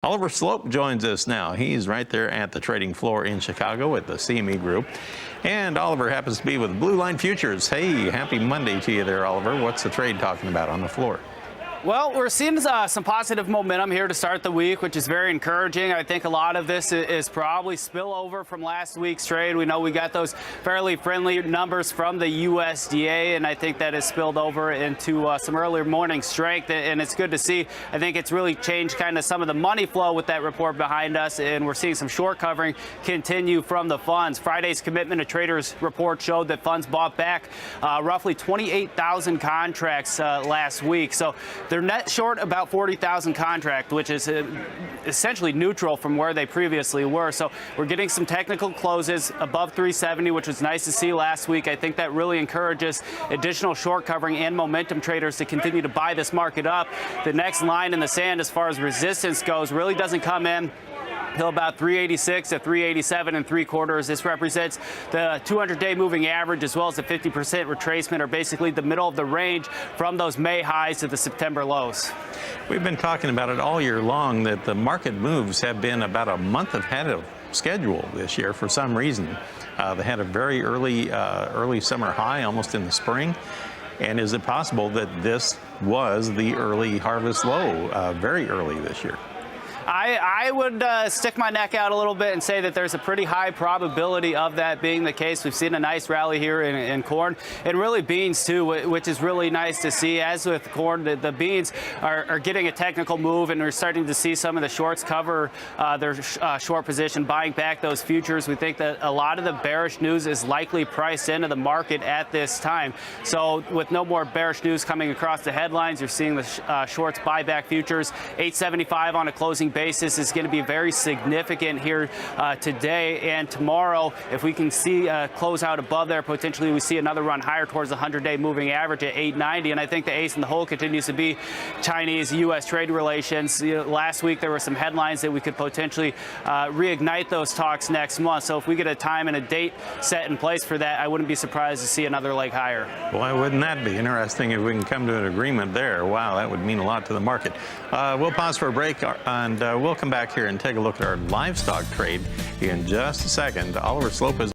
Oliver Sloup joins us now. He's right there at the trading floor in Chicago at the CME Group. And Oliver happens to be with Blue Line Futures. Hey, happy Monday to you there, Oliver. What's the trade talking about on the floor? Well, we're seeing some positive momentum here to start the week, which is very encouraging. I think a lot of this is probably spillover from last week's trade. We know we got those fairly friendly numbers from the USDA, and I think that has spilled over into some earlier morning strength, and it's good to see. I think it's really changed kind of some of the money flow with that report behind us, and we're seeing some short covering continue from the funds. Friday's commitment to traders report showed that funds bought back roughly 28,000 contracts last week. So they're net short about 40,000 contract, which is essentially neutral from where they previously were. So we're getting some technical closes above 370, which was nice to see last week. I think that really encourages additional short covering and momentum traders to continue to buy this market up. The next line in the sand as far as resistance goes really doesn't come in till about 386 to 387 and 3/4. This represents the 200-day moving average as well as the 50% retracement, or basically the middle of the range from those May highs to the September lows. We've been talking about it all year long that the market moves have been about a month ahead of schedule this year for some reason. They had a very early summer high almost in the spring. And is it possible that this was the early harvest low very early this year? I would stick my neck out a little bit and say that there's a pretty high probability of that being the case. We've seen a nice rally here in corn and really beans too, which is really nice to see. As with corn, the beans are getting a technical move, and we're starting to see some of the shorts cover their short position, buying back those futures. We think that a lot of the bearish news is likely priced into the market at this time. So with no more bearish news coming across the headlines, you're seeing the shorts buy back futures. 875 on a closing basis is going to be very significant here today and tomorrow. If we can see close out above there, potentially we see another run higher towards the 100-day moving average at 890. And I think the ace in the hole continues to be Chinese-U.S. trade relations. Last week there were some headlines that we could potentially reignite those talks next month. So if we get a time and a date set in place for that, I wouldn't be surprised to see another leg higher. Why wouldn't that be interesting if we can come to an agreement there? Wow, that would mean a lot to the market. We'll pause for a break, and we'll come back here and take a look at our livestock trade in just a second. Oliver Sloup is